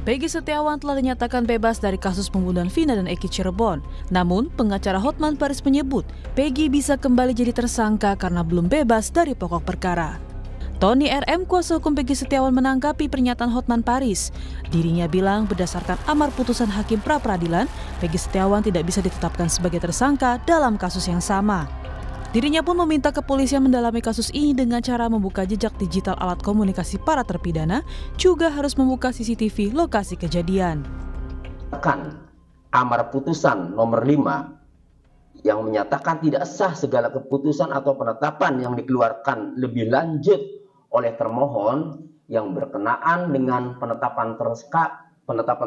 Peggy Setiawan telah dinyatakan bebas dari kasus pembunuhan Vina dan Eki Cirebon. Namun, pengacara Hotman Paris menyebut Peggy bisa kembali jadi tersangka karena belum bebas dari pokok perkara. Tony RM, kuasa hukum Peggy Setiawan, menanggapi pernyataan Hotman Paris. Dirinya bilang berdasarkan amar putusan Hakim Pra-Peradilan, Peggy Setiawan tidak bisa ditetapkan sebagai tersangka dalam kasus yang sama. Dirinya pun meminta kepolisian mendalami kasus ini dengan cara membuka jejak digital alat komunikasi para terpidana, juga harus membuka CCTV lokasi kejadian. Amar putusan nomor 5 yang menyatakan tidak sah segala keputusan atau penetapan yang dikeluarkan lebih lanjut oleh termohon yang berkenaan dengan penetapan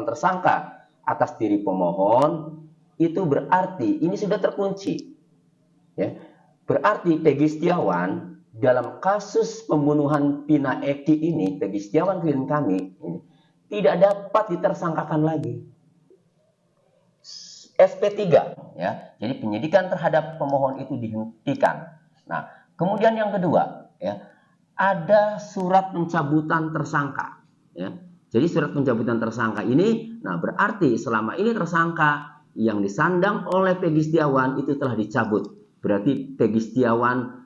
tersangka atas diri pemohon, itu berarti ini sudah terkunci. Ya. Berarti Peggy Setiawan dalam kasus pembunuhan Vina Eki ini, Peggy Setiawan klien kami ini, tidak dapat ditersangkakan lagi. SP3, ya. Jadi penyidikan terhadap pemohon itu dihentikan. Nah, kemudian yang kedua, ya, ada surat pencabutan tersangka, ya. Jadi surat pencabutan tersangka ini, nah berarti selama ini tersangka yang disandang oleh Peggy Setiawan itu telah dicabut. Berarti Peggy Setiawan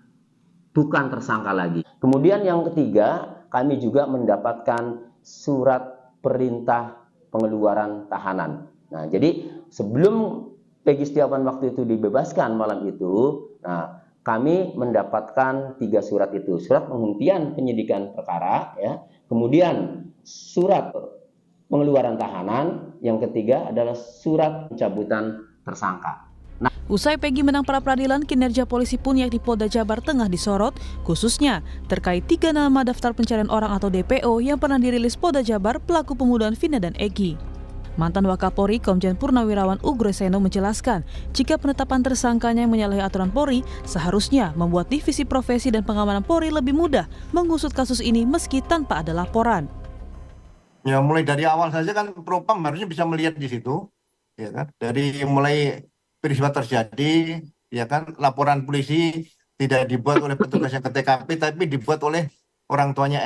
bukan tersangka lagi. Kemudian yang ketiga, kami juga mendapatkan surat perintah pengeluaran tahanan. Nah, jadi sebelum Peggy Setiawan waktu itu dibebaskan malam itu, nah kami mendapatkan 3 surat itu. Surat penghentian penyidikan perkara, ya. Kemudian surat pengeluaran tahanan, yang ketiga adalah surat pencabutan tersangka. Usai Peggy menang pra-peradilan, kinerja polisi pun yakni Polda Jabar tengah disorot, khususnya terkait 3 nama daftar pencarian orang atau DPO yang pernah dirilis Polda Jabar pelaku pembunuhan Vina dan Eki. Mantan Wakapolri Komjen Purnawirawan Ugro-Seno menjelaskan, jika penetapan tersangkanya yang menyalahi aturan Polri, seharusnya membuat Divisi Profesi dan Pengamanan Polri lebih mudah mengusut kasus ini meski tanpa ada laporan. Ya, mulai dari awal saja kan Propam harusnya bisa melihat di situ, ya kan? Dari mulai peristiwa terjadi, ya kan, laporan polisi tidak dibuat oleh petugas yang ke TKP, tapi dibuat oleh orang tuanya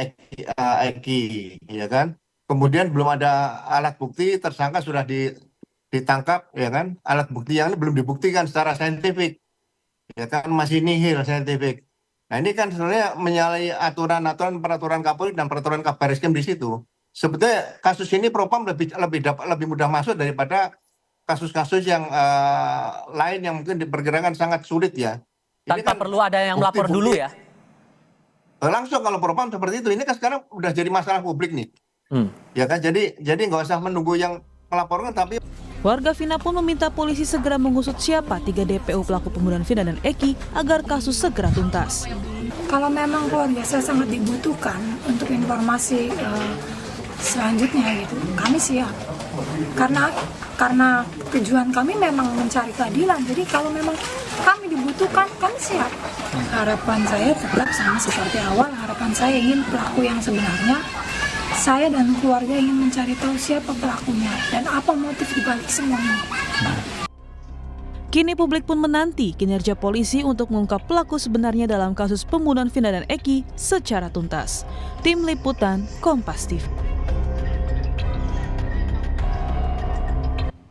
Eki, ya kan. Kemudian belum ada alat bukti, tersangka sudah ditangkap, ya kan. Alat bukti yang belum dibuktikan secara saintifik, ya kan, masih nihil saintifik. Nah, ini kan sebenarnya menyalahi aturan-aturan peraturan Kapolri dan peraturan Kabariskim di situ. Sebetulnya kasus ini Propam lebih mudah masuk daripada kasus-kasus yang lain yang mungkin diperkirakan sangat sulit, ya. Tanpa kan perlu ada yang melapor dulu, ya? Langsung kalau Propam seperti itu, ini kan sekarang udah jadi masalah publik nih. Ya kan, jadi nggak usah menunggu yang melaporkan, tapi warga Vina pun meminta polisi segera mengusut siapa 3 DPO pelaku pembunuhan Vina dan Eki agar kasus segera tuntas. Kalau memang keluarga saya sangat dibutuhkan untuk informasi selanjutnya gitu, kami siap. Karena tujuan kami memang mencari keadilan. Jadi kalau memang kami dibutuhkan, kami siap. Harapan saya tetap sama seperti awal. Harapan saya ingin pelaku yang sebenarnya. Saya dan keluarga ingin mencari tahu siapa pelakunya dan apa motif dibalik semua ini. Kini publik pun menanti kinerja polisi untuk mengungkap pelaku sebenarnya dalam kasus pembunuhan Vina dan Eki secara tuntas. Tim Liputan Kompas TV.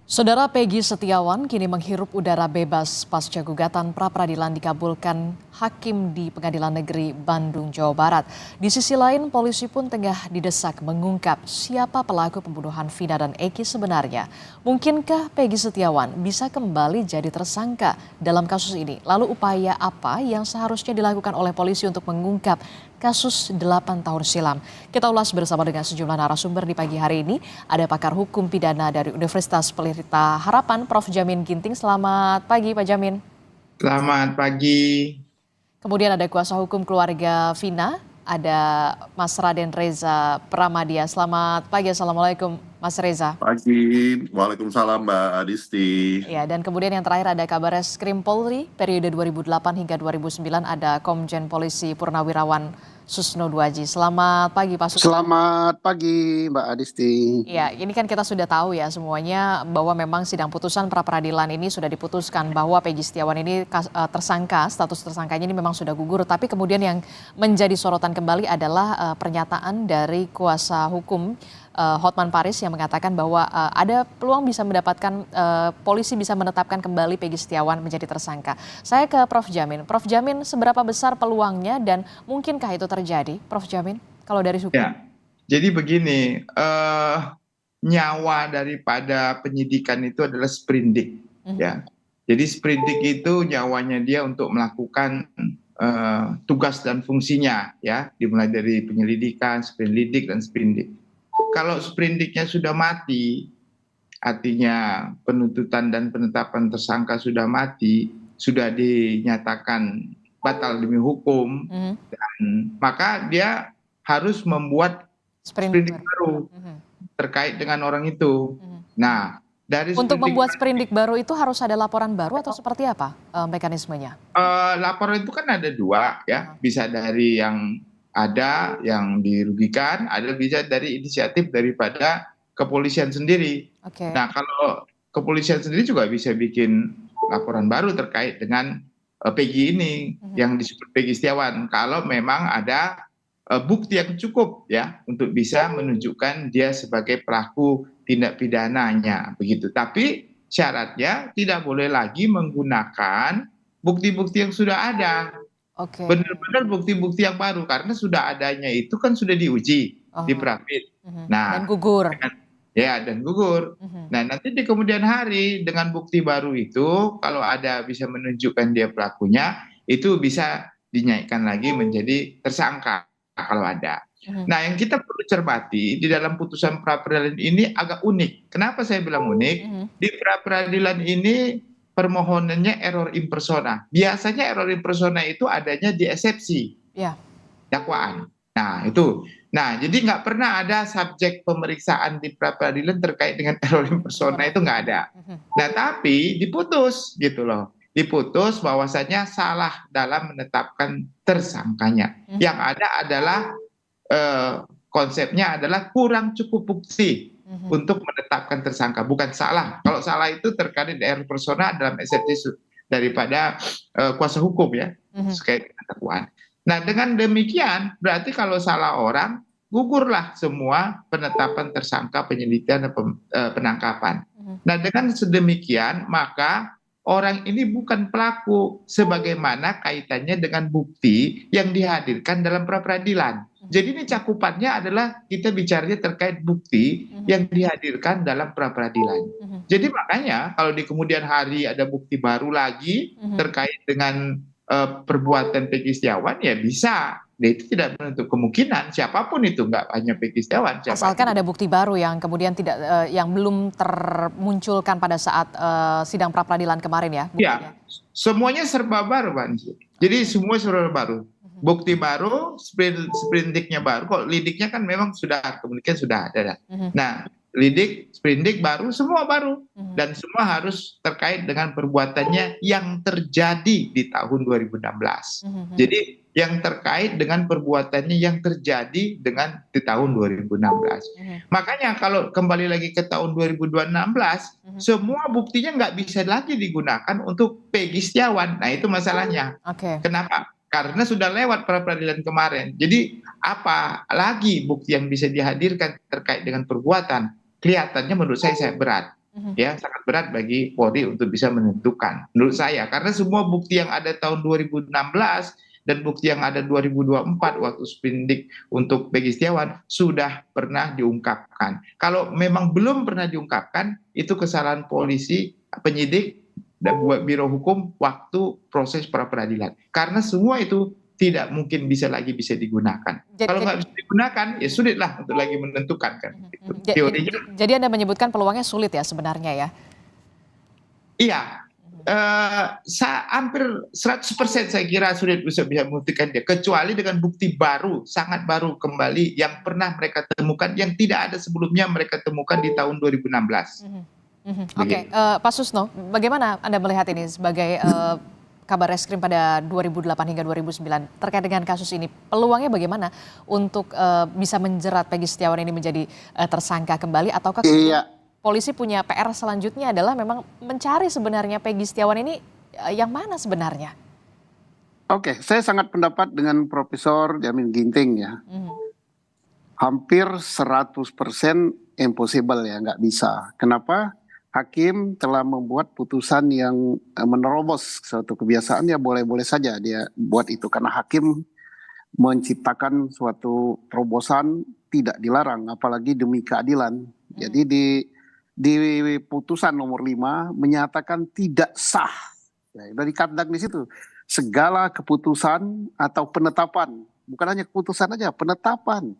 Saudara, Peggy Setiawan kini menghirup udara bebas pasca gugatan pra-peradilan dikabulkan Hakim di Pengadilan Negeri Bandung, Jawa Barat. Di sisi lain, polisi pun tengah didesak mengungkap siapa pelaku pembunuhan Vina dan Eki sebenarnya. Mungkinkah Peggy Setiawan bisa kembali jadi tersangka dalam kasus ini? Lalu upaya apa yang seharusnya dilakukan oleh polisi untuk mengungkap kasus 8 tahun silam? Kita ulas bersama dengan sejumlah narasumber di pagi hari ini. Ada pakar hukum pidana dari Universitas Pelita Harapan, Prof. Jamin Ginting. Selamat pagi, Pak Jamin. Selamat pagi. Kemudian ada kuasa hukum keluarga Vina, ada Mas Raden Reza Pramadia. Selamat pagi, Assalamualaikum Mas Reza. Pagi, Waalaikumsalam Mbak Adisti. Ya, dan kemudian yang terakhir ada Kabareskrim Polri periode 2008 hingga 2009, ada Komjen Polisi Purnawirawan Susno Duaji. Selamat pagi Pak Susno. Selamat pagi Mbak Adisti. Ya, ini kan kita sudah tahu ya semuanya bahwa memang sidang putusan pra-peradilan ini sudah diputuskan bahwa Peggy Setiawan ini tersangka, status tersangkanya ini memang sudah gugur. Tapi kemudian yang menjadi sorotan kembali adalah pernyataan dari kuasa hukum Hotman Paris yang mengatakan bahwa ada peluang bisa mendapatkan polisi bisa menetapkan kembali Peggy Setiawan menjadi tersangka. Saya ke Prof. Jamin. Prof. Jamin, seberapa besar peluangnya dan mungkinkah itu terjadi, Prof. Jamin? Kalau dari hukum? Ya, jadi begini, nyawa daripada penyidikan itu adalah sprindik, ya. Jadi sprindik itu nyawanya dia untuk melakukan tugas dan fungsinya, ya, dimulai dari penyelidikan, sprindik dan sprindik. Kalau sprindiknya sudah mati, artinya penuntutan dan penetapan tersangka sudah mati, sudah dinyatakan batal demi hukum, dan maka dia harus membuat sprindik baru terkait dengan orang itu. Nah, dari untuk membuat sprindik baru itu harus ada laporan baru atau seperti apa mekanismenya? Laporan itu kan ada dua, ya, bisa dari yang ada yang dirugikan, ada bisa dari inisiatif daripada kepolisian sendiri. Nah, kalau kepolisian sendiri juga bisa bikin laporan baru terkait dengan Peggy ini yang disebut Peggy Setiawan. Kalau memang ada bukti yang cukup, ya, untuk bisa menunjukkan dia sebagai pelaku tindak pidananya, begitu. Tapi syaratnya tidak boleh lagi menggunakan bukti-bukti yang sudah ada. Benar-benar bukti-bukti yang baru, karena sudah adanya itu kan sudah diuji di Prapit. Nah, dan gugur. Dan gugur. Nah, nanti di kemudian hari dengan bukti baru itu, kalau ada bisa menunjukkan dia pelakunya, itu bisa dinaikkan lagi menjadi tersangka kalau ada. Nah, yang kita perlu cermati di dalam putusan pra-peradilan ini agak unik. Kenapa saya bilang unik? Di pra-peradilan ini permohonannya error in persona. Biasanya error in persona itu adanya di eksepsi dakwaan. Nah, itu. Nah, jadi nggak pernah ada subjek pemeriksaan di pra-peradilan terkait dengan error in persona, itu nggak ada. Nah, tapi diputus gitu loh. Diputus bahwasanya salah dalam menetapkan tersangkanya. Yang ada adalah konsepnya adalah kurang cukup bukti untuk menetapkan tersangka, bukan salah. Kalau salah itu terkait error persona dalam eksepsi daripada kuasa hukum, ya, terkait dengan dakwaan. Nah, dengan demikian berarti kalau salah orang, gugurlah semua penetapan tersangka, penyelidikan, dan penangkapan. Nah, dengan sedemikian maka orang ini bukan pelaku sebagaimana kaitannya dengan bukti yang dihadirkan dalam pra-peradilan. Jadi ini cakupannya adalah kita bicaranya terkait bukti yang dihadirkan dalam pra-peradilan. Jadi makanya kalau di kemudian hari ada bukti baru lagi terkait dengan perbuatan Peggy Setiawan, ya bisa. Dia itu tidak menutup kemungkinan siapapun itu, nggak hanya Peggy Setiawan. Asalkan ada bukti baru yang kemudian tidak yang belum termunculkan pada saat sidang pra-peradilan kemarin, ya. Ya, semuanya serba baru, Pak. Jadi semua serba baru. Bukti baru, sprindiknya baru. Kok lidiknya kan memang sudah, kemudian sudah ada. Nah, lidik, sprindik baru, semua baru. Dan semua harus terkait dengan perbuatannya yang terjadi di tahun 2016. Jadi yang terkait dengan perbuatannya yang terjadi di tahun 2016. Makanya kalau kembali lagi ke tahun 2016, semua buktinya nggak bisa lagi digunakan untuk Peggy Setiawan. Nah, itu masalahnya. Kenapa? Karena sudah lewat pra-peradilan kemarin. Jadi apa lagi bukti yang bisa dihadirkan terkait dengan perbuatan? Kelihatannya menurut saya berat. Ya, sangat berat bagi Polri untuk bisa menentukan. Menurut saya, karena semua bukti yang ada tahun 2016 dan bukti yang ada 2024 waktu sprindik untuk Peggy Setiawan sudah pernah diungkapkan. Kalau memang belum pernah diungkapkan, itu kesalahan polisi, penyidik, dan buat biro hukum waktu proses pra-peradilan. Karena semua itu tidak mungkin bisa digunakan. Kalau nggak bisa digunakan, ya sulitlah untuk lagi menentukan, kan. Jadi Anda menyebutkan peluangnya sulit, ya, sebenarnya, ya? Iya. Hampir 100% saya kira sulit bisa membuktikan dia, kecuali dengan bukti baru, sangat baru kembali yang pernah mereka temukan, yang tidak ada sebelumnya mereka temukan di tahun 2016. Pak Susno, bagaimana Anda melihat ini sebagai Kabar Reskrim pada 2008 hingga 2009 terkait dengan kasus ini? Peluangnya bagaimana untuk bisa menjerat Peggy Setiawan ini menjadi tersangka kembali, ataukah polisi punya PR selanjutnya adalah memang mencari sebenarnya Peggy Setiawan ini yang mana sebenarnya? Saya sangat pendapat dengan Profesor Jamin Ginting, ya. hampir 100% impossible ya, nggak bisa. Kenapa? Hakim telah membuat putusan yang menerobos suatu kebiasaan, ya boleh-boleh saja dia buat itu. Karena hakim menciptakan suatu terobosan tidak dilarang, apalagi demi keadilan. Jadi di putusan nomor 5 menyatakan tidak sah. Ya, dari kandang di situ. Segala keputusan atau penetapan, bukan hanya keputusan aja, penetapan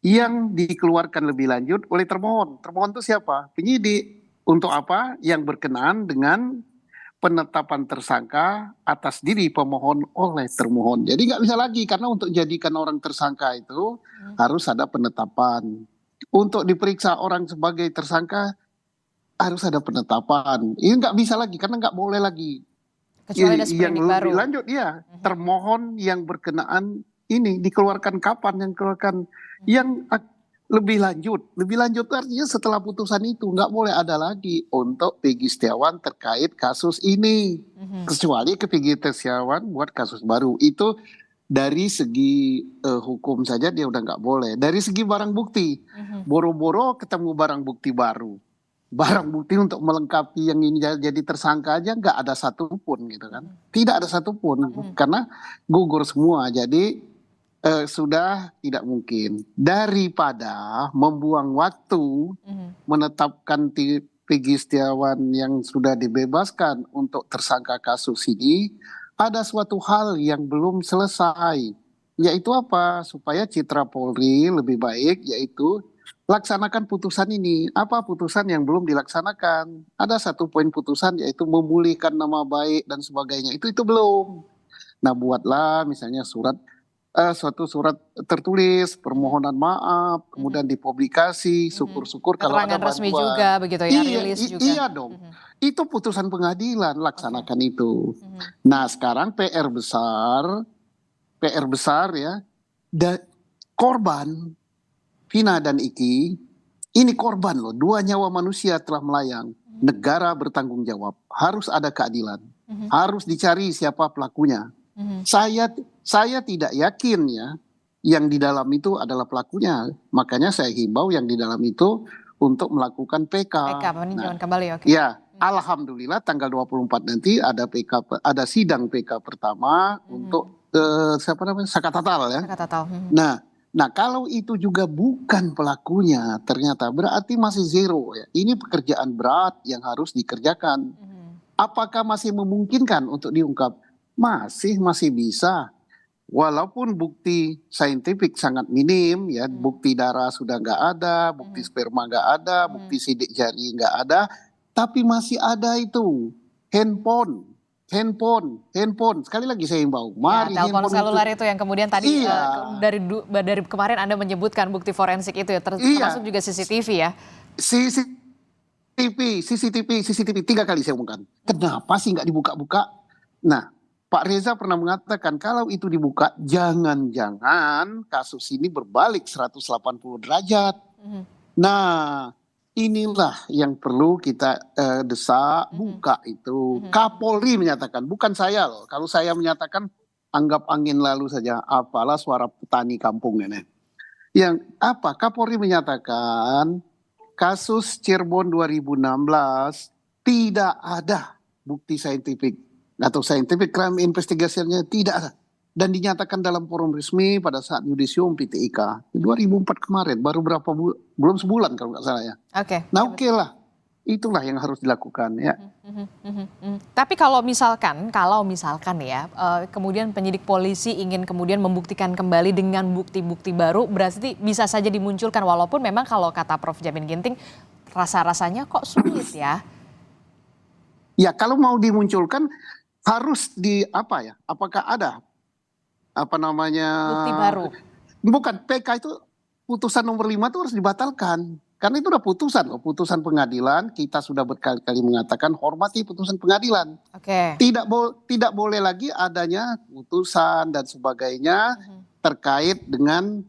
yang dikeluarkan lebih lanjut oleh termohon. Termohon itu siapa? Penyidik. Untuk apa? Yang berkenaan dengan penetapan tersangka atas diri pemohon oleh termohon. Jadi nggak bisa lagi, karena untuk jadikan orang tersangka itu harus ada penetapan. Untuk diperiksa orang sebagai tersangka harus ada penetapan. Ini nggak bisa lagi, karena nggak boleh lagi. Kecuali ada Yang sprindik baru. lebih lanjut, ya termohon yang berkenaan ini dikeluarkan kapan, yang keluarkan yang lebih lanjut artinya setelah putusan itu nggak boleh ada lagi untuk Peggy Setiawan terkait kasus ini, kecuali ke Peggy Setiawan buat kasus baru. Itu dari segi hukum saja dia udah nggak boleh. Dari segi barang bukti, boro-boro ketemu barang bukti baru, barang bukti untuk melengkapi yang ini jadi tersangka aja nggak ada satupun gitu kan, tidak ada satupun karena gugur semua. Jadi sudah tidak mungkin. Daripada membuang waktu menetapkan Peggy Setiawan yang sudah dibebaskan untuk tersangka kasus ini, ada suatu hal yang belum selesai, yaitu apa? Supaya citra Polri lebih baik, yaitu laksanakan putusan ini. Apa putusan yang belum dilaksanakan? Ada satu poin putusan, yaitu memulihkan nama baik dan sebagainya. Itu belum. Nah, buatlah misalnya suatu surat tertulis permohonan maaf, kemudian dipublikasi, syukur-syukur kalau ada Keterangan resmi bantuan. juga begitu ya, rilis juga. Iya dong. Itu putusan pengadilan, laksanakan itu. Nah, sekarang PR besar ya. Korban Vina dan Iki ini korban loh, 2 nyawa manusia telah melayang. Negara bertanggung jawab, harus ada keadilan. Harus dicari siapa pelakunya. Saya tidak yakin ya yang di dalam itu adalah pelakunya. Makanya saya himbau yang di dalam itu untuk melakukan PK. Peninjauan kembali, oke. Ya, alhamdulillah tanggal 24 nanti ada ada sidang PK pertama untuk Sakatatal ya. Sakatatal. Nah, kalau itu juga bukan pelakunya, ternyata berarti masih zero ya. Ini pekerjaan berat yang harus dikerjakan. Apakah masih memungkinkan untuk diungkap? Masih bisa. Walaupun bukti saintifik sangat minim ya, bukti darah sudah nggak ada, bukti sperma nggak ada, bukti sidik jari nggak ada, tapi masih ada itu handphone. Sekali lagi saya himbau, mari telepon handphone seluler itu yang kemudian tadi Iya. dari kemarin Anda menyebutkan bukti forensik itu ya, termasuk juga CCTV ya. CCTV 3 kali saya omongkan. Kenapa sih nggak dibuka-buka? Nah, Pak Reza pernah mengatakan kalau itu dibuka, jangan-jangan kasus ini berbalik 180 derajat. Nah, inilah yang perlu kita desak, buka itu. Kapolri menyatakan, bukan saya loh. Kalau saya menyatakan, anggap angin lalu saja. Apalah suara petani kampung ini. Yang apa? Kapolri menyatakan kasus Cirebon 2016 tidak ada bukti saintifik atau scientific crime investigation-nya tidak ada, dan dinyatakan dalam forum resmi pada saat yudisium PTIK 2004 kemarin, baru belum sebulan kalau nggak salah ya. Oke. Nah, oke lah, itulah yang harus dilakukan ya. Tapi kalau misalkan ya, kemudian penyidik polisi ingin kemudian membuktikan kembali dengan bukti-bukti baru, berarti bisa saja dimunculkan, walaupun memang kalau kata Prof. Jamin Ginting rasa-rasanya kok sulit ya. Ya, kalau mau dimunculkan harus apakah ada bukti baru? Bukan, PK itu putusan nomor 5 itu harus dibatalkan. Karena itu udah putusan pengadilan. Kita sudah berkali-kali mengatakan hormati putusan pengadilan. Oke. Tidak boleh lagi adanya putusan dan sebagainya terkait dengan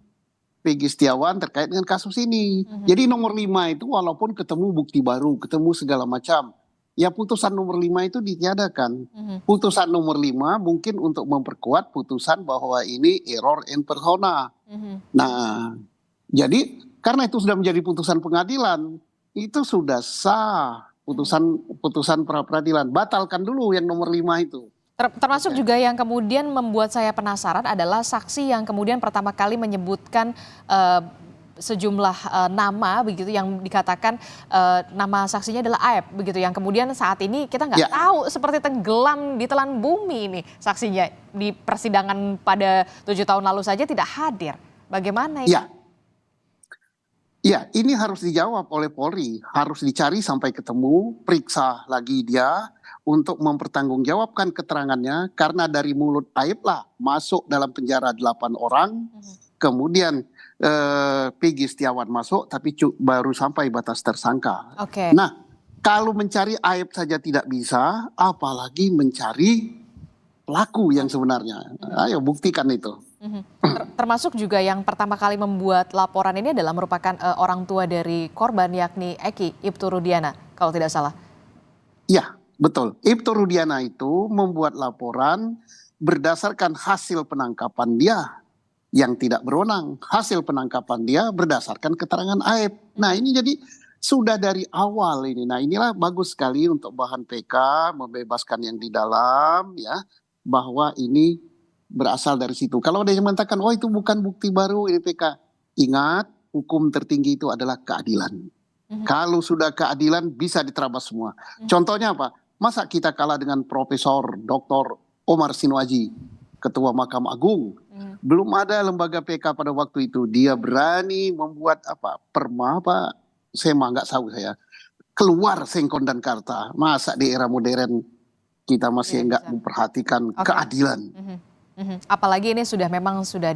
Peggy Setiawan, terkait dengan kasus ini. Jadi nomor 5 itu walaupun ketemu bukti baru, ketemu segala macam, ya putusan nomor 5 itu ditiadakan. Putusan nomor 5 mungkin untuk memperkuat putusan bahwa ini error in persona. Nah, Jadi karena itu sudah menjadi putusan pengadilan, itu sudah sah putusan pra peradilan. Batalkan dulu yang nomor 5 itu. Termasuk juga yang kemudian membuat saya penasaran adalah saksi yang kemudian pertama kali menyebutkan sejumlah nama begitu yang dikatakan nama saksinya adalah Aep begitu, yang kemudian saat ini kita nggak tahu seperti tenggelam di telan bumi ini saksinya, di persidangan pada 7 tahun lalu saja tidak hadir. Bagaimana ini? Ya, ini harus dijawab oleh Polri, harus dicari sampai ketemu, periksa lagi dia untuk mempertanggungjawabkan keterangannya, karena dari mulut Aep lah masuk dalam penjara 8 orang, kemudian Peggy Setiawan masuk tapi baru sampai batas tersangka. Nah, kalau mencari Aep saja tidak bisa, apalagi mencari pelaku yang sebenarnya. Ayo buktikan itu. Termasuk juga yang pertama kali membuat laporan ini adalah merupakan orang tua dari korban, yakni Eki Ibtu Rudiana kalau tidak salah. Ya, betul. Ibtu Rudiana itu membuat laporan berdasarkan hasil penangkapan dia yang tidak berwenang. Hasil penangkapan dia berdasarkan keterangan Aep. Nah, ini jadi sudah dari awal ini. Nah, inilah bagus sekali untuk bahan PK, membebaskan yang di dalam, ya, bahwa ini berasal dari situ. Kalau ada yang mengatakan, oh itu bukan bukti baru, ini PK. Ingat, hukum tertinggi itu adalah keadilan. Kalau sudah keadilan bisa diterabas semua. Contohnya apa? Masa kita kalah dengan Profesor Dr. Omar Sinuaji, Ketua Mahkamah Agung. Belum ada lembaga PK pada waktu itu. Dia berani membuat perma sema nggak tahu saya. Keluar Sengkon dan Karta. Masa di era modern kita masih nggak memperhatikan keadilan. Apalagi ini sudah memang sudah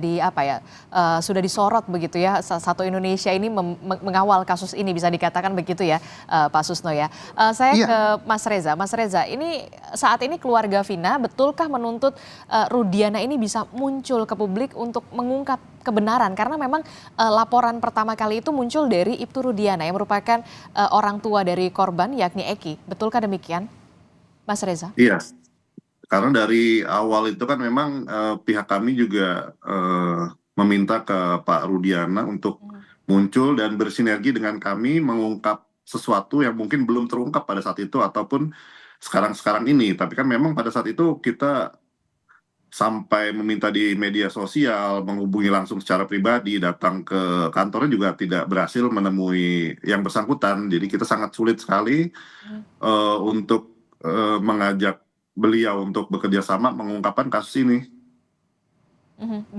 sudah disorot begitu ya, satu Indonesia ini mengawal kasus ini, bisa dikatakan begitu ya, Pak Susno ya. Saya ke Mas Reza. Mas Reza, ini saat ini keluarga Vina betulkah menuntut Rudiana ini bisa muncul ke publik untuk mengungkap kebenaran, karena memang laporan pertama kali itu muncul dari Ibtu Rudiana yang merupakan orang tua dari korban, yakni Eki. Betulkah demikian, Mas Reza? Iya. Karena dari awal itu kan memang pihak kami juga meminta ke Pak Rudiana untuk muncul dan bersinergi dengan kami mengungkap sesuatu yang mungkin belum terungkap pada saat itu ataupun sekarang ini. Tapi kan memang pada saat itu kita sampai meminta di media sosial, menghubungi langsung secara pribadi, datang ke kantornya juga tidak berhasil menemui yang bersangkutan. Jadi kita sangat sulit sekali untuk mengajak beliau untuk bekerja sama mengungkapkan kasus ini.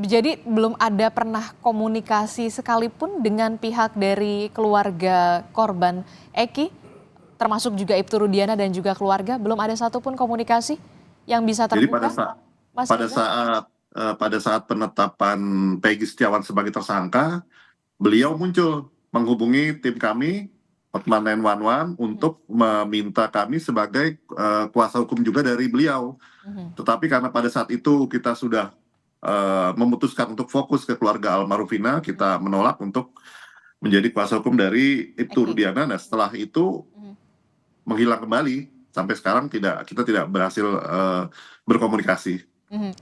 Jadi belum ada pernah komunikasi sekalipun dengan pihak dari keluarga korban Eki, termasuk juga Ibtu Rudiana dan juga keluarga, belum ada satupun komunikasi yang bisa terbuka? Jadi pada saat penetapan Peggy Setiawan sebagai tersangka, beliau muncul menghubungi tim kami Hotman 911 untuk meminta kami sebagai kuasa hukum juga dari beliau. Tetapi karena pada saat itu kita sudah memutuskan untuk fokus ke keluarga almarhum Vina, kita menolak untuk menjadi kuasa hukum dari Ibtu Rudiana. Nah, setelah itu menghilang kembali. Sampai sekarang kita tidak berhasil berkomunikasi.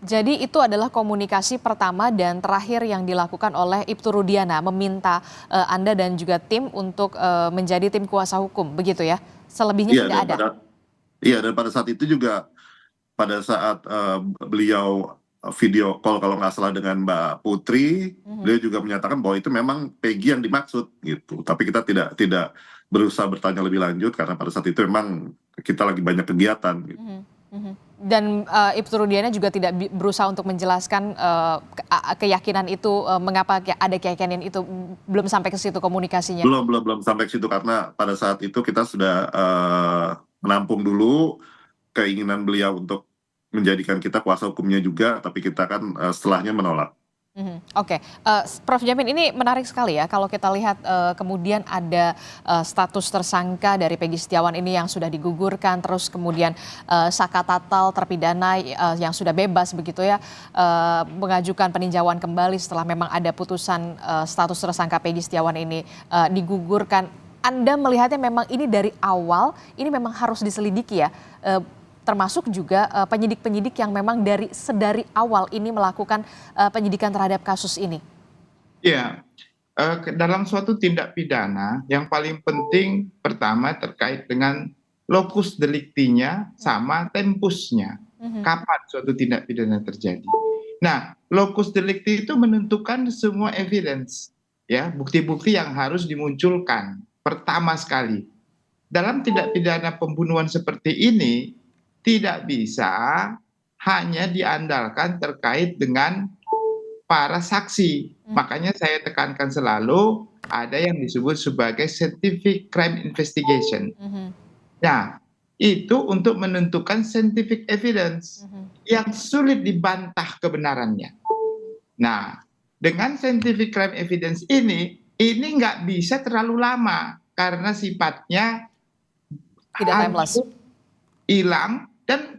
Jadi itu adalah komunikasi pertama dan terakhir yang dilakukan oleh Ibtu Rudiana, meminta Anda dan juga tim untuk menjadi tim kuasa hukum, begitu ya? Selebihnya tidak ada? Dan pada saat itu juga, pada saat beliau video call kalau nggak salah dengan Mbak Putri, beliau juga menyatakan bahwa itu memang Peggy yang dimaksud, gitu. Tapi kita tidak berusaha bertanya lebih lanjut, karena pada saat itu memang kita lagi banyak kegiatan, gitu. Dan Ibtu Rudiana juga tidak berusaha untuk menjelaskan keyakinan itu, mengapa ada keyakinan itu, belum sampai ke situ komunikasinya? Belum sampai ke situ, karena pada saat itu kita sudah menampung dulu keinginan beliau untuk menjadikan kita kuasa hukumnya juga, tapi kita kan setelahnya menolak. Oke. Prof Jamin, ini menarik sekali ya kalau kita lihat kemudian ada status tersangka dari Peggy Setiawan ini yang sudah digugurkan, terus kemudian Saka Tatal terpidana yang sudah bebas begitu ya, mengajukan peninjauan kembali setelah memang ada putusan status tersangka Peggy Setiawan ini digugurkan. Anda melihatnya memang ini dari awal ini memang harus diselidiki ya, termasuk juga penyidik-penyidik yang memang sedari awal ini melakukan penyidikan terhadap kasus ini? Ya, dalam suatu tindak pidana yang paling penting pertama terkait dengan lokus deliktinya sama tempusnya. Kapan suatu tindak pidana terjadi. Nah, lokus delikti itu menentukan semua evidence, ya, bukti-bukti yang harus dimunculkan pertama sekali. Dalam tindak pidana pembunuhan seperti ini tidak bisa hanya diandalkan terkait dengan para saksi. Makanya saya tekankan selalu ada yang disebut sebagai scientific crime investigation. Nah, itu untuk menentukan scientific evidence yang sulit dibantah kebenarannya. Nah, dengan scientific crime evidence ini nggak bisa terlalu lama karena sifatnya Tidak timeless. hilang dan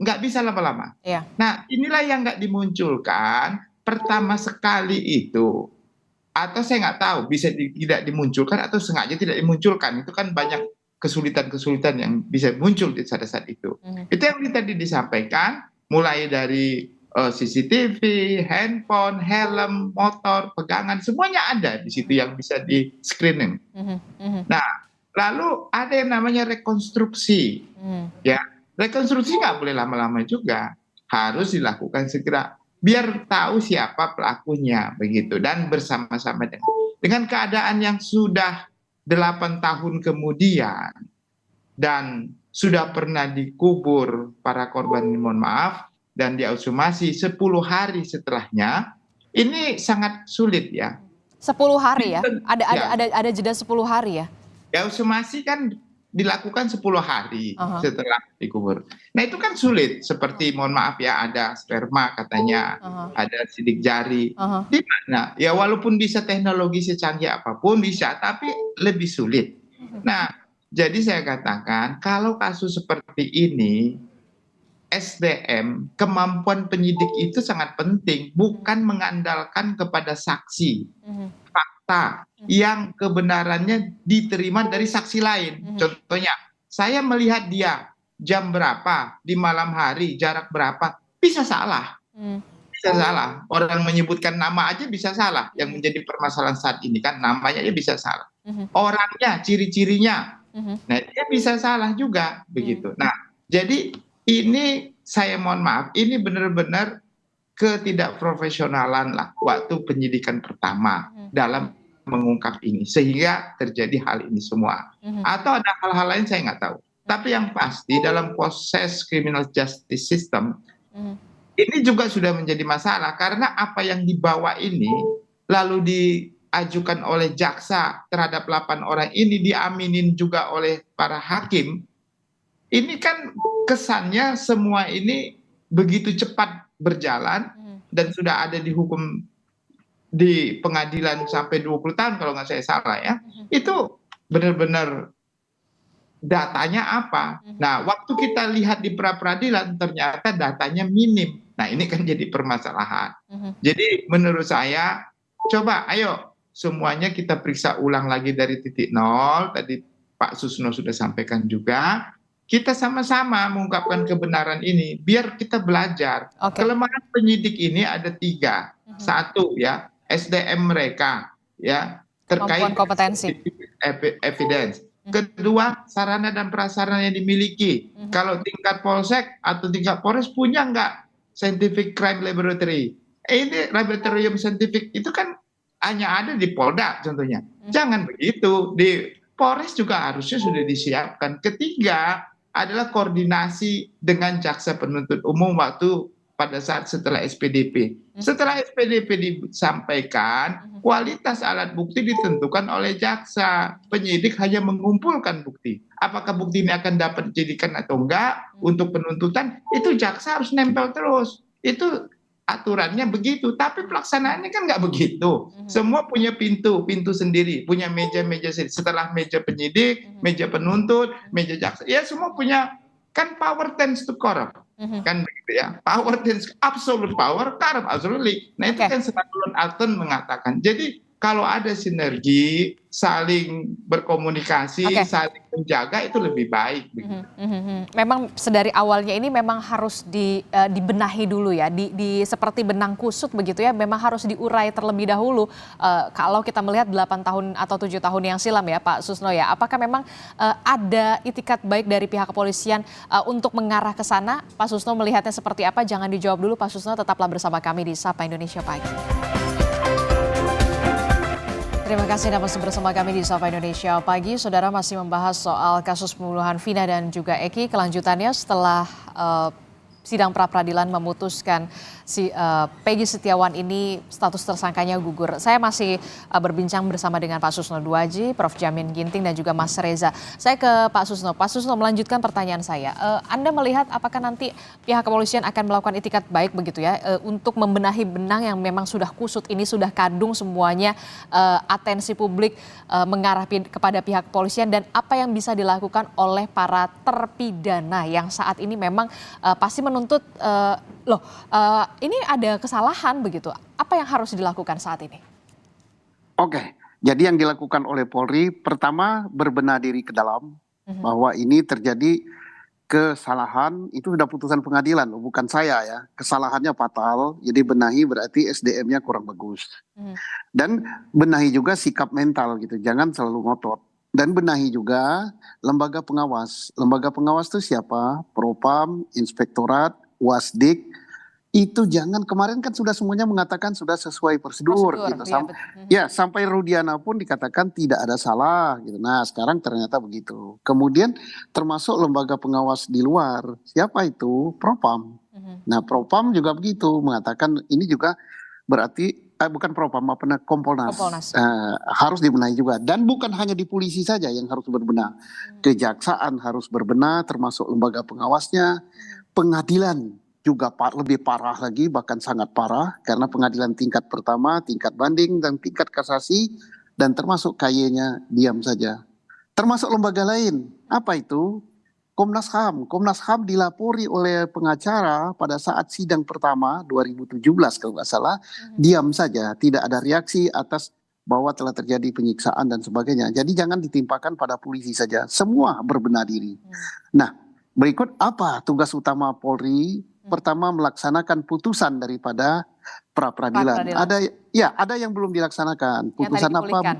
nggak bisa lama-lama. Iya. Nah, inilah yang nggak dimunculkan pertama sekali itu. Atau saya nggak tahu bisa tidak dimunculkan atau sengaja tidak dimunculkan. Itu kan banyak kesulitan-kesulitan yang bisa muncul di saat-saat itu. Itu yang tadi disampaikan, mulai dari CCTV, handphone, helm, motor, pegangan, semuanya ada di situ yang bisa di screening. Nah, lalu ada yang namanya rekonstruksi. Ya, rekonstruksi nggak boleh lama-lama juga, harus dilakukan segera, biar tahu siapa pelakunya begitu dan bersama-sama dengan keadaan yang sudah 8 tahun kemudian dan sudah pernah dikubur para korban, mohon maaf, dan diekshumasi 10 hari setelahnya, ini sangat sulit ya. 10 hari ya? Ada jeda 10 hari ya? Ekshumasi kan dilakukan 10 hari setelah dikubur. Nah itu kan sulit, seperti mohon maaf ya, ada sperma katanya, ada sidik jari. Di mana? Ya walaupun bisa teknologi secanggih apapun bisa, tapi lebih sulit. Nah, jadi saya katakan kalau kasus seperti ini, SDM, kemampuan penyidik itu sangat penting, bukan mengandalkan kepada saksi, fakta yang kebenarannya diterima dari saksi lain. Contohnya, saya melihat dia jam berapa, di malam hari, jarak berapa, bisa salah. Bisa salah. Orang menyebutkan nama aja bisa salah. Yang menjadi permasalahan saat ini kan namanya aja bisa salah. Orangnya, ciri-cirinya, nah dia bisa salah juga begitu. Nah, jadi ini saya mohon maaf, ini benar-benar ketidakprofesionalan lah waktu penyidikan pertama dalam mengungkap ini sehingga terjadi hal ini semua. Atau ada hal-hal lain saya nggak tahu. Tapi yang pasti dalam proses criminal justice system ini juga sudah menjadi masalah karena apa yang dibawa ini lalu diajukan oleh jaksa terhadap 8 orang ini diaminin juga oleh para hakim. Ini kan kesannya semua ini begitu cepat berjalan dan sudah ada dihukum di pengadilan sampai 20 tahun kalau nggak saya salah ya. Itu benar-benar datanya apa? Nah, waktu kita lihat di pra-peradilan ternyata datanya minim. Nah, ini kan jadi permasalahan. Jadi menurut saya coba ayo semuanya kita periksa ulang lagi dari titik nol. Tadi Pak Susno sudah sampaikan juga. Kita sama-sama mengungkapkan kebenaran ini biar kita belajar. Kelemahan penyidik ini ada 3. Satu ya, SDM mereka ya terkait kompetensi evidence. Kedua, sarana dan prasarana yang dimiliki. Kalau tingkat polsek atau tingkat polres punya nggak scientific crime laboratory? Ini laboratorium scientific itu kan hanya ada di Polda contohnya. Jangan begitu, di Polres juga harusnya sudah disiapkan. Ketiga adalah koordinasi dengan jaksa penuntut umum waktu pada saat setelah SPDP. Setelah SPDP disampaikan, kualitas alat bukti ditentukan oleh jaksa. Penyidik hanya mengumpulkan bukti. Apakah bukti ini akan dapat dijadikan atau enggak untuk penuntutan, itu jaksa harus nempel terus. Itu aturannya begitu, tapi pelaksanaannya kan nggak begitu. Semua punya pintu sendiri, punya meja-meja sendiri. Setelah meja penyidik, meja penuntut, meja jaksa, ya semua punya, kan power tends to corrupt. Kan begitu ya, power tends absolute power corrupt absolutely. Nah itu kan Alton mengatakan. Jadi kalau ada sinergi, saling berkomunikasi, saling menjaga itu lebih baik. Memang sedari awalnya ini memang harus dibenahi dulu ya, seperti benang kusut begitu ya, memang harus diurai terlebih dahulu. Kalau kita melihat 8 tahun atau 7 tahun yang silam ya Pak Susno ya, apakah memang ada itikat baik dari pihak kepolisian untuk mengarah ke sana? Pak Susno melihatnya seperti apa? Jangan dijawab dulu Pak Susno, tetaplah bersama kami di Sapa Indonesia Pagi. Terima kasih Anda masih bersama kami di Sapa Indonesia Pagi. Saudara masih membahas soal kasus pembunuhan Vina dan juga Eki. Kelanjutannya setelah sidang pra-peradilan memutuskan Peggy Setiawan ini status tersangkanya gugur. Saya masih berbincang bersama dengan Pak Susno Duaji, Prof. Jamin Ginting dan juga Mas Reza. Saya ke Pak Susno. Pak Susno, melanjutkan pertanyaan saya. Anda melihat apakah nanti pihak kepolisian akan melakukan itikat baik begitu ya untuk membenahi benang yang memang sudah kusut ini, sudah kadung semuanya, atensi publik mengarah kepada pihak kepolisian, dan apa yang bisa dilakukan oleh para terpidana yang saat ini memang pasti menuntut ini ada kesalahan begitu. Apa yang harus dilakukan saat ini? Oke, jadi yang dilakukan oleh Polri pertama berbenah diri ke dalam bahwa ini terjadi kesalahan, itu sudah putusan pengadilan, bukan saya ya. Kesalahannya fatal, jadi benahi berarti SDM-nya kurang bagus. Dan benahi juga sikap mental gitu, jangan selalu ngotot. Dan benahi juga lembaga pengawas. Lembaga pengawas itu siapa? Propam, Inspektorat, Wasdik. Itu jangan, kemarin kan sudah semuanya mengatakan sudah sesuai prosedur gitu. Sampai Rudiana pun dikatakan tidak ada salah gitu. Nah, sekarang ternyata begitu. Kemudian termasuk lembaga pengawas di luar. Siapa itu? Propam. Nah, Propam juga begitu, mengatakan ini juga berarti bukan Propam, Kompolnas. Harus dibenahi juga. Dan bukan hanya di polisi saja yang harus berbenah. Kejaksaan harus berbenah, termasuk lembaga pengawasnya. Pengadilan juga lebih parah lagi, bahkan sangat parah, karena pengadilan tingkat pertama, tingkat banding, dan tingkat kasasi, dan termasuk KY-nya diam saja. Termasuk lembaga lain. Apa itu? Komnas HAM. Komnas HAM dilapori oleh pengacara pada saat sidang pertama 2017 kalau nggak salah, diam saja, tidak ada reaksi atas bahwa telah terjadi penyiksaan dan sebagainya. Jadi jangan ditimpakan pada polisi saja, semua berbenah diri. Nah, berikut apa tugas utama Polri? Pertama, melaksanakan putusan daripada pra-peradilan. Ada yang belum dilaksanakan. Putusan apa?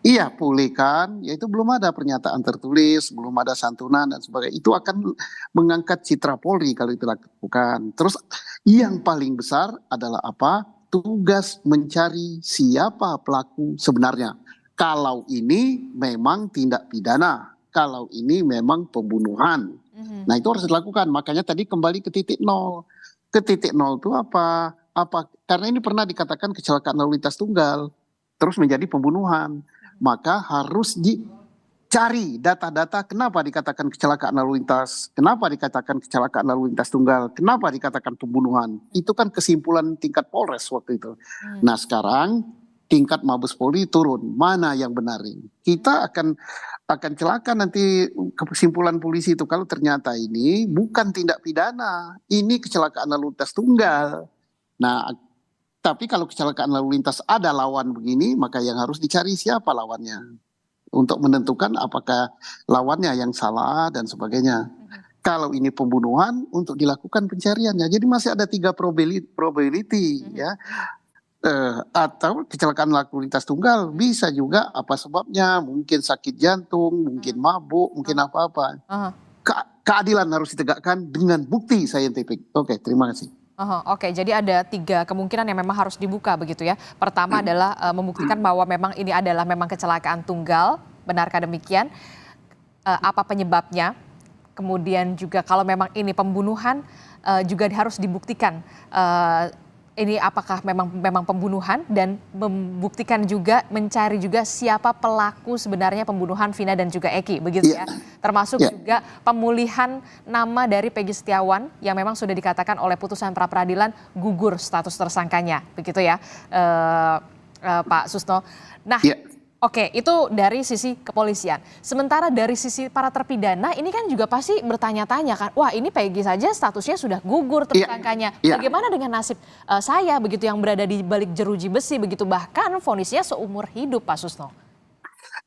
Iya, pulihkan, yaitu belum ada pernyataan tertulis, belum ada santunan dan sebagainya. Itu akan mengangkat citra Polri kalau itu dilakukan. Terus yang paling besar adalah apa? Tugas mencari siapa pelaku sebenarnya. Kalau ini memang tindak pidana, kalau ini memang pembunuhan. Nah, itu harus dilakukan. Makanya tadi kembali ke titik nol. Ke titik nol itu apa? Karena ini pernah dikatakan kecelakaan lalu lintas tunggal, terus menjadi pembunuhan. Maka harus dicari data-data kenapa dikatakan kecelakaan lalu lintas, kenapa dikatakan kecelakaan lalu lintas tunggal, kenapa dikatakan pembunuhan. Itu kan kesimpulan tingkat Polres waktu itu. Nah, sekarang tingkat Mabes Polri turun. Mana yang benar ini? Kita akan celaka nanti kesimpulan polisi itu kalau ternyata ini bukan tindak pidana, ini kecelakaan lalu lintas tunggal. Nah, tapi kalau kecelakaan lalu lintas ada lawan begini, maka yang harus dicari siapa lawannya untuk menentukan apakah lawannya yang salah dan sebagainya. Kalau ini pembunuhan, untuk dilakukan pencariannya. Jadi masih ada 3 probability ya. Atau kecelakaan lalu lintas tunggal, bisa juga apa sebabnya, mungkin sakit jantung, mungkin mabuk, mungkin apa-apa. Keadilan harus ditegakkan dengan bukti saintifik. Oke, terima kasih. Oke, jadi ada 3 kemungkinan yang memang harus dibuka begitu ya. Pertama adalah membuktikan bahwa memang ini adalah memang kecelakaan tunggal, benarkah demikian? Apa penyebabnya? Kemudian juga kalau memang ini pembunuhan juga harus dibuktikan ini apakah memang pembunuhan, dan membuktikan juga, mencari juga siapa pelaku sebenarnya pembunuhan Vina dan juga Eki, begitu ya. Termasuk juga pemulihan nama dari Peggy Setiawan yang memang sudah dikatakan oleh putusan pra-peradilan gugur status tersangkanya, begitu ya Pak Susno. Nah, Oke, itu dari sisi kepolisian. Sementara dari sisi para terpidana, ini kan juga pasti bertanya-tanya kan, wah ini Peggy saja statusnya sudah gugur tersangkanya. Bagaimana dengan nasib saya begitu yang berada di balik jeruji besi begitu, bahkan vonisnya seumur hidup, Pak Susno?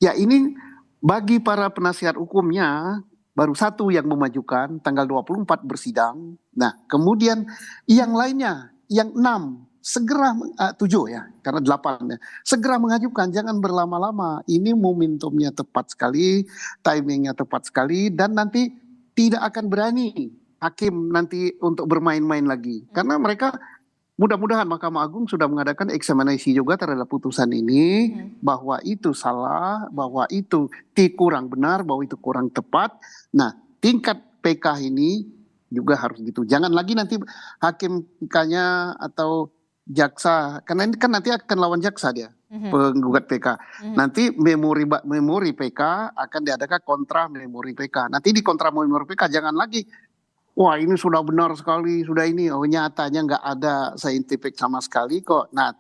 Ya, ini bagi para penasihat hukumnya baru satu yang memajukan tanggal 24 bersidang. Nah, kemudian yang lainnya, yang 6 segera 7 ya, karena 8 ya. Segera mengajukan, jangan berlama-lama. Ini momentumnya tepat sekali, timingnya tepat sekali, dan nanti tidak akan berani hakim nanti untuk bermain-main lagi. Karena mereka mudah-mudahan Mahkamah Agung sudah mengadakan eksaminasi juga terhadap putusan ini, bahwa itu salah, bahwa itu kurang benar, bahwa itu kurang tepat. Nah, tingkat PK ini juga harus gitu. Jangan lagi nanti hakim PK-nya atau jaksa, karena ini kan nanti akan lawan jaksa dia, penggugat PK. Nanti memori PK akan diadakan kontra memori PK. Nanti di kontra memori PK jangan lagi, wah ini sudah benar sekali, sudah ini, oh nyatanya nggak ada saintifik sama sekali kok. Nah,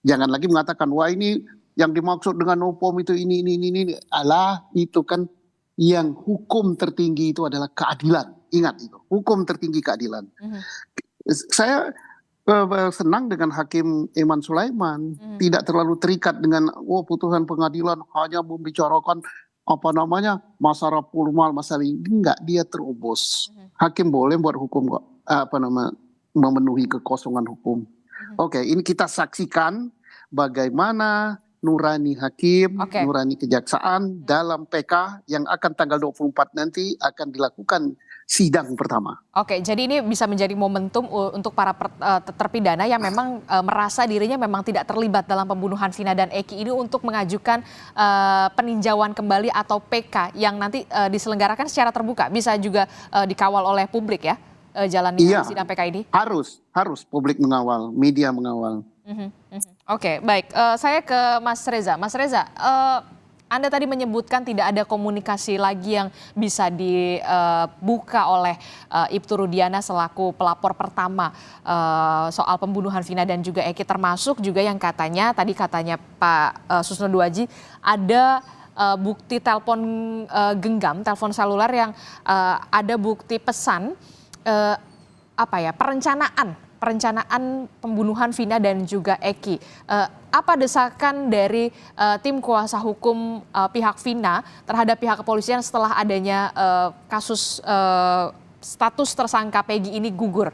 jangan lagi mengatakan, wah ini yang dimaksud dengan hukum itu ini. Alah, itu kan yang hukum tertinggi itu adalah keadilan. Ingat itu, hukum tertinggi keadilan. Saya senang dengan Hakim Iman Sulaiman, tidak terlalu terikat dengan, putusan pengadilan hanya membicarakan masalah formal, masalah ini. Enggak, dia terobos. Hakim boleh buat hukum kok, memenuhi kekosongan hukum. Oke, ini kita saksikan bagaimana nurani hakim, nurani kejaksaan dalam PK yang akan tanggal 24 nanti akan dilakukan sidang pertama. Oke, jadi ini bisa menjadi momentum untuk para terpidana yang memang merasa dirinya memang tidak terlibat dalam pembunuhan Vina dan Eki ini untuk mengajukan peninjauan kembali atau PK yang nanti diselenggarakan secara terbuka, bisa juga dikawal oleh publik ya, jalani sidang PK ini? Harus publik mengawal, media mengawal. Oke, baik. Saya ke Mas Reza. Mas Reza, Anda tadi menyebutkan tidak ada komunikasi lagi yang bisa dibuka oleh Ibtu Rudiana selaku pelapor pertama soal pembunuhan Vina dan juga Eki, termasuk juga yang katanya Pak Susno Duaji ada bukti telepon genggam, telepon seluler yang ada bukti pesan perencanaan pembunuhan Vina dan juga Eki. Apa desakan dari tim kuasa hukum pihak Vina terhadap pihak kepolisian setelah adanya kasus status tersangka Peggy ini gugur?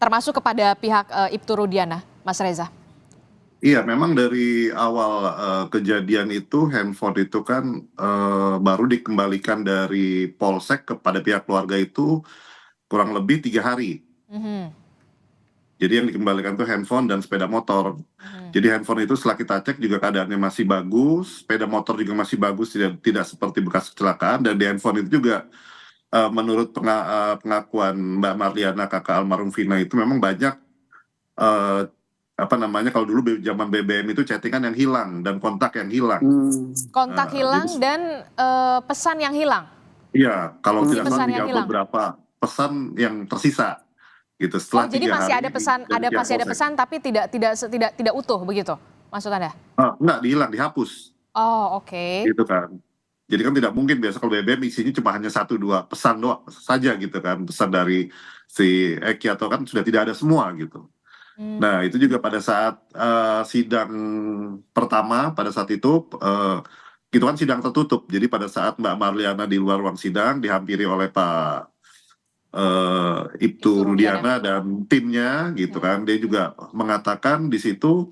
Termasuk kepada pihak Ibtu Rudiana, Mas Reza. Iya, memang dari awal kejadian itu handphone itu kan baru dikembalikan dari Polsek kepada pihak keluarga itu kurang lebih 3 hari. Jadi yang dikembalikan itu handphone dan sepeda motor. Jadi handphone itu setelah kita cek juga keadaannya masih bagus, sepeda motor juga masih bagus, tidak seperti bekas kecelakaan, dan di handphone itu juga menurut pengakuan Mbak Marliana, kakak almarhum Vina, itu memang banyak kalau dulu zaman BBM itu chattingan yang hilang dan kontak yang hilang. Kontak hilang dan pesan yang hilang. Iya, kalau tidak salah tinggal beberapa pesan yang tersisa gitu setelah 3 hari. Jadi masih ada pesan tapi tidak utuh begitu maksud Anda? Enggak, dihapus. Oh, oke. Gitu kan. Jadi kan tidak mungkin, biasa kalau BBM isinya cuma hanya 1-2 pesan doang saja gitu kan, pesan dari si Eki atau kan sudah tidak ada semua gitu. Nah, itu juga pada saat sidang pertama, pada saat itu gitu kan sidang tertutup. Jadi pada saat Mbak Marliana di luar ruang sidang dihampiri oleh Pak Ibtu Rudiana dan timnya gitu kan, dia juga mengatakan di situ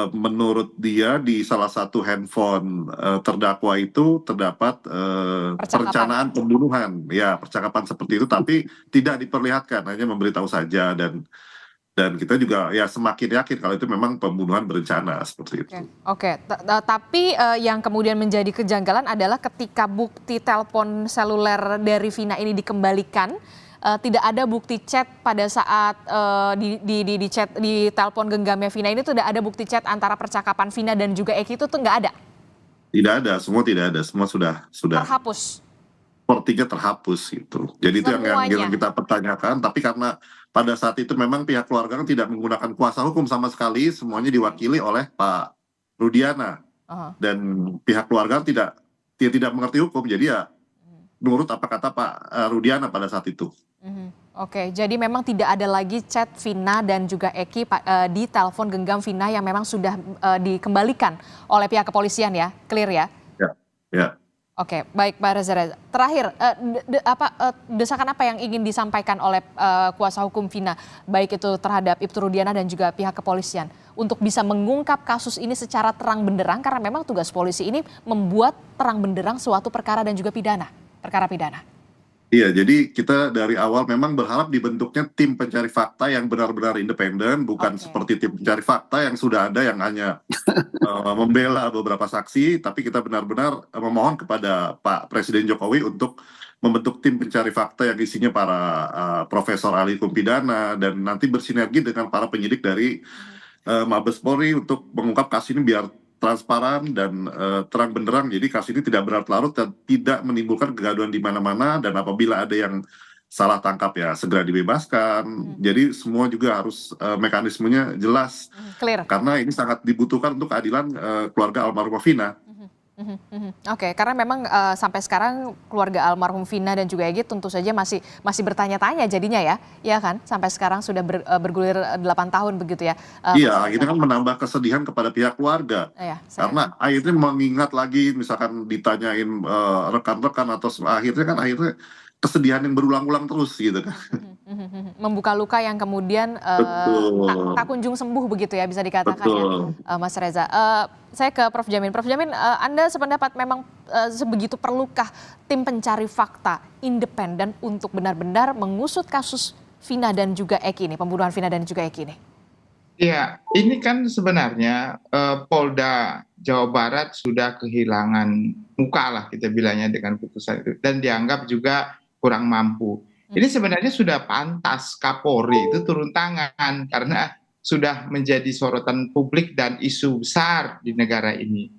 menurut dia di salah satu handphone terdakwa itu terdapat perencanaan pembunuhan, ya percakapan seperti itu, tapi tidak diperlihatkan, hanya memberitahu saja, dan kita juga ya semakin yakin kalau itu memang pembunuhan berencana seperti itu. Oke. Tapi yang kemudian menjadi kejanggalan adalah ketika bukti telepon seluler dari Vina ini dikembalikan, tidak ada bukti chat pada saat di chat di telepon genggamnya Vina ini, tidak ada bukti chat antara percakapan Vina dan juga Eki, itu tuh nggak ada. Tidak ada, semua tidak ada, semua sudah terhapus. sepertinya terhapus gitu. Jadi itu yang kita pertanyakan. Tapi karena pada saat itu memang pihak keluarga kan tidak menggunakan kuasa hukum sama sekali, semuanya diwakili oleh Pak Rudiana. Dan pihak keluarga tidak mengerti hukum, jadi ya menurut apa kata Pak Rudiana pada saat itu. Oke, jadi memang tidak ada lagi chat Vina dan juga Eki di telepon genggam Vina yang memang sudah dikembalikan oleh pihak kepolisian ya, clear ya? Ya. Oke, baik Pak Reza. Terakhir, desakan apa yang ingin disampaikan oleh kuasa hukum Vina, baik itu terhadap Ibtu Rudiana dan juga pihak kepolisian, untuk bisa mengungkap kasus ini secara terang benderang, karena memang tugas polisi ini membuat terang benderang suatu perkara dan juga perkara pidana. Iya, jadi kita dari awal memang berharap dibentuknya tim pencari fakta yang benar-benar independen, bukan seperti tim pencari fakta yang sudah ada yang hanya membela beberapa saksi, tapi kita benar-benar memohon kepada Pak Presiden Jokowi untuk membentuk tim pencari fakta yang isinya para profesor ahli hukum pidana dan nanti bersinergi dengan para penyidik dari Mabes Polri untuk mengungkap kasus ini biar transparan dan terang benderang, jadi kasus ini tidak berlarut-larut dan tidak menimbulkan kegaduhan di mana-mana, dan apabila ada yang salah tangkap ya segera dibebaskan. Jadi semua juga harus mekanismenya jelas, clear. Karena ini sangat dibutuhkan untuk keadilan keluarga almarhumah Vina. Oke, karena memang sampai sekarang keluarga almarhum Vina dan juga Egy tentu saja masih bertanya-tanya jadinya ya kan? Sampai sekarang sudah bergulir 8 tahun begitu ya. Iya, ini kan menambah kesedihan kepada pihak keluarga. Karena akhirnya mengingat lagi, misalkan ditanyain rekan-rekan atau akhirnya kesedihan yang berulang-ulang terus gitu kan. Membuka luka yang kemudian tak kunjung sembuh begitu ya, bisa dikatakan. Betul. Ya, Mas Reza. Saya ke Prof. Jamin. Prof. Jamin, Anda sependapat memang sebegitu perlukah tim pencari fakta independen untuk benar-benar mengusut kasus Vina dan juga Eki ini, pembunuhan Vina dan juga Eki ini? Ya, ini kan sebenarnya Polda Jawa Barat sudah kehilangan muka lah kita bilangnya dengan putusan itu, dan dianggap juga kurang mampu. Ini sebenarnya sudah pantas Kapolri itu turun tangan karena sudah menjadi sorotan publik dan isu besar di negara ini.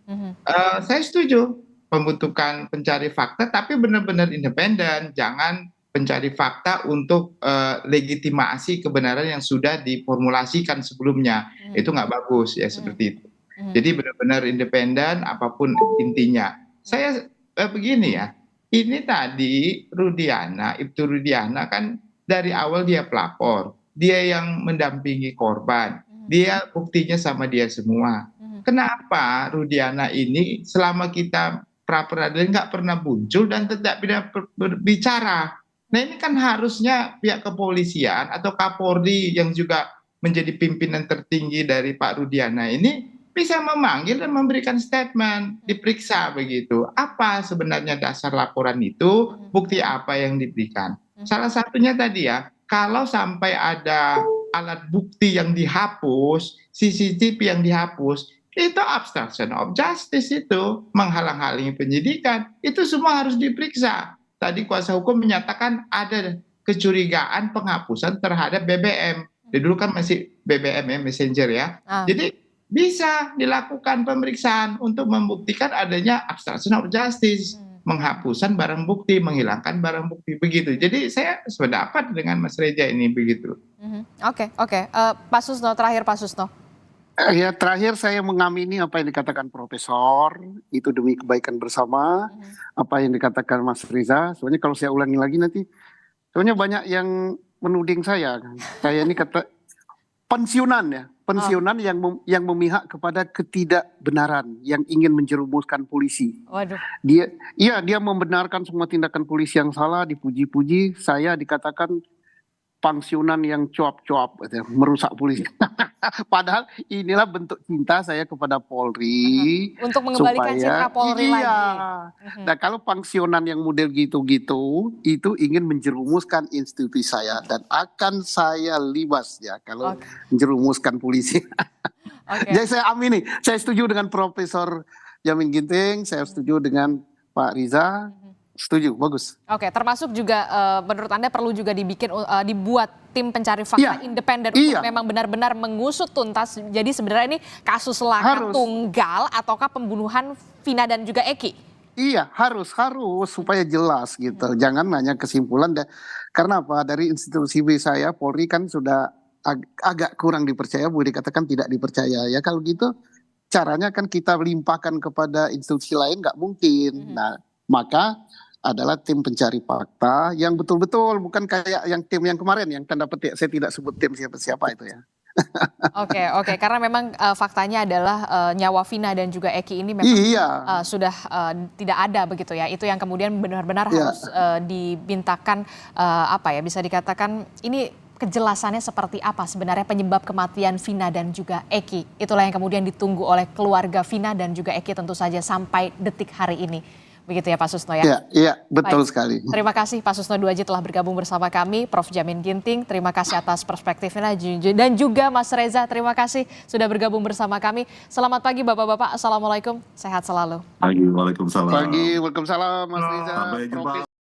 Saya setuju pembentukan pencari fakta, tapi benar-benar independen, jangan pencari fakta untuk legitimasi kebenaran yang sudah diformulasikan sebelumnya. Itu nggak bagus ya, seperti itu. Jadi benar-benar independen apapun intinya. Saya begini ya, ini tadi Ibtu Rudiana kan dari awal dia pelapor, dia yang mendampingi korban, dia buktinya sama dia semua. Kenapa Rudiana ini selama kita pra peradilan nggak pernah muncul dan tidak berbicara? Nah, ini kan harusnya pihak kepolisian atau Kapolri yang juga menjadi pimpinan tertinggi dari Pak Rudiana ini bisa memanggil dan memberikan statement, diperiksa begitu. Apa sebenarnya dasar laporan itu, bukti apa yang diberikan. Salah satunya tadi ya, kalau sampai ada alat bukti yang dihapus, CCTV yang dihapus, itu obstruction of justice, itu menghalang-halangi penyidikan, itu semua harus diperiksa. Tadi kuasa hukum menyatakan ada kecurigaan penghapusan terhadap BBM. Dulu kan masih BBM ya, Messenger ya. Jadi bisa dilakukan pemeriksaan untuk membuktikan adanya obstruction of justice, penghapusan barang bukti, menghilangkan barang bukti, begitu. Jadi saya sependapat dengan Mas Reza ini begitu. Oke. Pak Susno, terakhir Pak Susno. Ya, terakhir saya mengamini apa yang dikatakan Profesor, itu demi kebaikan bersama. Apa yang dikatakan Mas Reza, soalnya kalau saya ulangi lagi nanti, soalnya banyak yang menuding saya ini kata pensiunan ya, yang memihak kepada ketidakbenaran, yang ingin menjerumuskan polisi. Waduh. Dia membenarkan semua tindakan polisi yang salah, dipuji-puji, saya dikatakan pensiunan yang cuap-cuap, merusak polisi. Padahal inilah bentuk cinta saya kepada Polri. Untuk mengembalikan citra Polri lagi. Nah, kalau pensiunan yang model gitu-gitu, itu ingin menjerumuskan institusi saya. Dan akan saya libas ya kalau menjerumuskan polisi. Jadi saya amini, saya setuju dengan Profesor Jamin Ginting, saya setuju dengan Pak Riza. Setuju, bagus. Oke, termasuk juga menurut Anda perlu juga dibuat tim pencari fakta independen untuk memang benar-benar mengusut tuntas. Jadi sebenarnya ini kasus laka tunggal ataukah pembunuhan Vina dan juga Eki? Iya, harus supaya jelas gitu. Jangan hanya kesimpulan karena apa? Dari institusi B saya Polri kan sudah agak kurang dipercaya, boleh dikatakan tidak dipercaya ya. Kalau gitu caranya kan kita limpahkan kepada institusi lain nggak mungkin. Nah, maka adalah tim pencari fakta yang betul-betul, bukan kayak yang tim yang kemarin yang tanda petik saya tidak sebut tim siapa-siapa itu ya. Oke, karena memang faktanya adalah nyawa Vina dan juga Eki ini memang sudah tidak ada begitu ya. Itu yang kemudian benar-benar harus dimintakan bisa dikatakan ini kejelasannya seperti apa sebenarnya penyebab kematian Vina dan juga Eki. Itulah yang kemudian ditunggu oleh keluarga Vina dan juga Eki tentu saja sampai detik hari ini. Begitu ya Pak Susno ya? Iya, betul sekali. Terima kasih Pak Susno Duaji telah bergabung bersama kami, Prof. Jamin Ginting, terima kasih atas perspektifnya, dan juga Mas Reza, terima kasih sudah bergabung bersama kami. Selamat pagi Bapak-Bapak, Assalamualaikum, sehat selalu. Pagi, Waalaikumsalam. Pagi, Waalaikumsalam Mas Reza. Sampai jumpa.